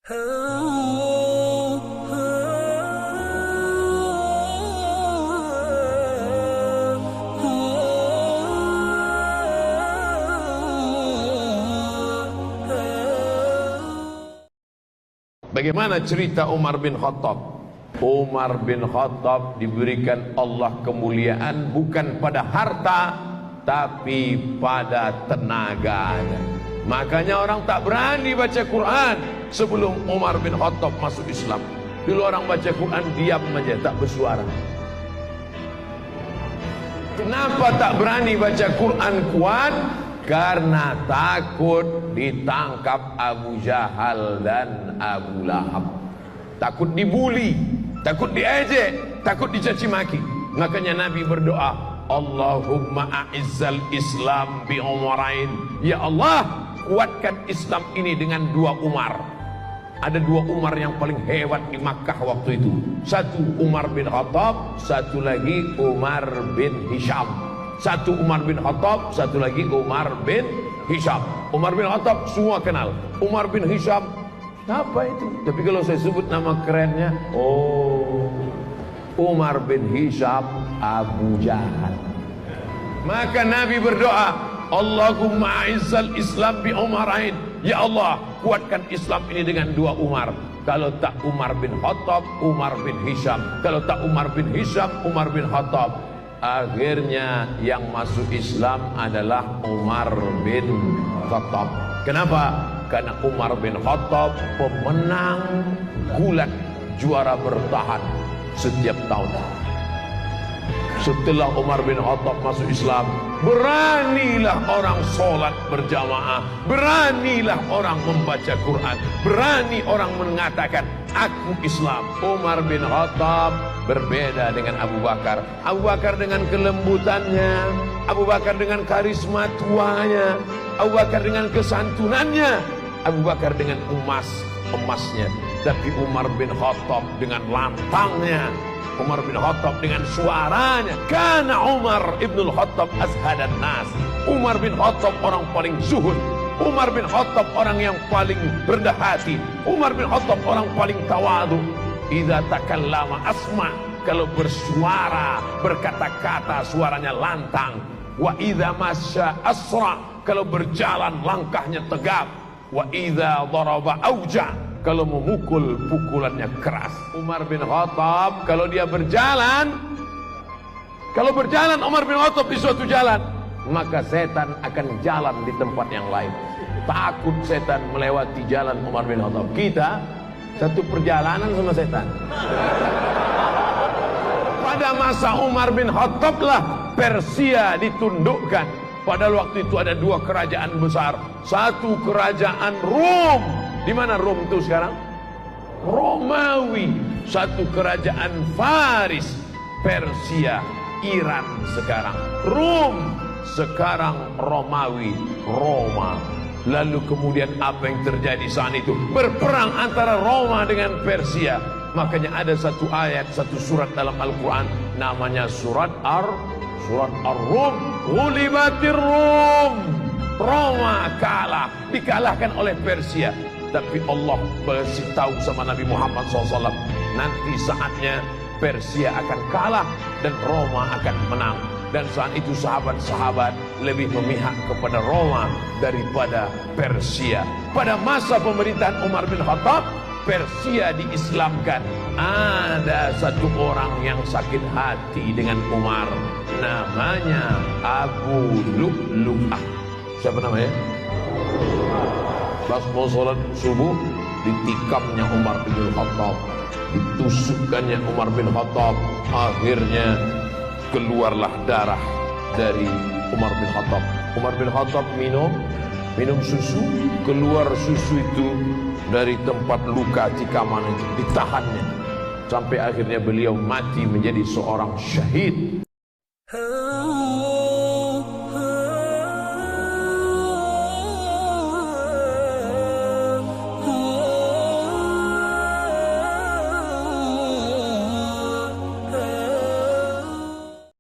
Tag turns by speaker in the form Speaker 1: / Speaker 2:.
Speaker 1: Bagaimana cerita Umar bin Khattab? Umar bin Khattab diberikan Allah kemuliaan bukan pada harta, tapi pada tenaganya. Makanya orang tak berani baca Quran sebelum Umar bin Khattab masuk Islam. Dulu orang baca Quran diam aja, tak bersuara. Kenapa tak berani baca Quran kuat? Karena takut ditangkap Abu Jahal dan Abu Lahab. Takut dibuli, takut diejek, takut dicaci maki. Makanya Nabi berdoa, Allahumma a'izzal Islam bi Umarain. Ya Allah, kuatkan Islam ini dengan dua Umar. Ada dua Umar yang paling hebat di Makkah waktu itu. Satu Umar bin Khattab, satu lagi Umar bin Hisham. Satu Umar bin Khattab, satu lagi Umar bin Hisham. Umar bin Khattab semua kenal. Umar bin Hisham, apa itu? Tapi kalau saya sebut nama kerennya, oh, Umar bin Hisham Abu Jahal. Maka Nabi berdoa, Allahumma a'izzal Islam bi Umarain. Ya Allah, kuatkan Islam ini dengan dua Umar. Kalau tak Umar bin Khattab, Umar bin Hisham. Kalau tak Umar bin Hisham, Umar bin Khattab. Akhirnya yang masuk Islam adalah Umar bin Khattab. Kenapa? Karena Umar bin Khattab pemenang gulat, juara bertahan setiap tahun. Setelah Umar bin Khattab masuk Islam, beranilah orang sholat berjamaah, beranilah orang membaca Quran, berani orang mengatakan aku Islam. Umar bin Khattab berbeda dengan Abu Bakar. Abu Bakar dengan kelembutannya, Abu Bakar dengan karisma tuanya, Abu Bakar dengan kesantunannya, Abu Bakar dengan emasnya. Tapi Umar bin Khattab dengan lantangnya, Umar bin Khattab dengan suaranya. Karena Umar ibnul Khattab azhadan nas. Umar bin Khattab orang paling zuhud. Umar bin Khattab orang yang paling rendah hati. Umar bin Khattab orang paling tawadu. Idza takallama asma, kalau bersuara, berkata-kata suaranya lantang. Wa idza masya asra, kalau berjalan langkahnya tegap. Wa idza daraba auja, kalau memukul pukulannya keras. Umar bin Khattab kalau dia berjalan, Umar bin Khattab di suatu jalan, maka setan akan jalan di tempat yang lain. Takut setan melewati jalan Umar bin Khattab. Kita satu perjalanan sama setan. Pada masa Umar bin Khattab lah Persia ditundukkan. Padahal waktu itu ada dua kerajaan besar. Satu kerajaan Rom. Di mana Rom itu sekarang? Romawi. Satu kerajaan Faris, Persia, Iran sekarang. Rom sekarang Romawi, Roma. Lalu kemudian apa yang terjadi saat itu? Berperang antara Roma dengan Persia. Makanya ada satu ayat, satu surat dalam Al-Quran, namanya surat Ar-Rum. Ghulibatir Rum. Roma kalah, dikalahkan oleh Persia. Tapi Allah beritahu sama Nabi Muhammad SAW, nanti saatnya Persia akan kalah dan Roma akan menang. Dan saat itu sahabat-sahabat lebih memihak kepada Roma daripada Persia. Pada masa pemerintahan Umar bin Khattab, Persia diislamkan. Ada satu orang yang sakit hati dengan Umar, namanya Abu Lu'lu'ah. Siapa namanya? Pas mau sholat subuh, ditikamnya Umar bin Khattab, ditusukkannya Umar bin Khattab. Akhirnya keluarlah darah dari Umar bin Khattab. Umar bin Khattab minum susu, keluar susu itu dari tempat luka tikaman itu, ditahannya sampai akhirnya beliau mati menjadi seorang syahid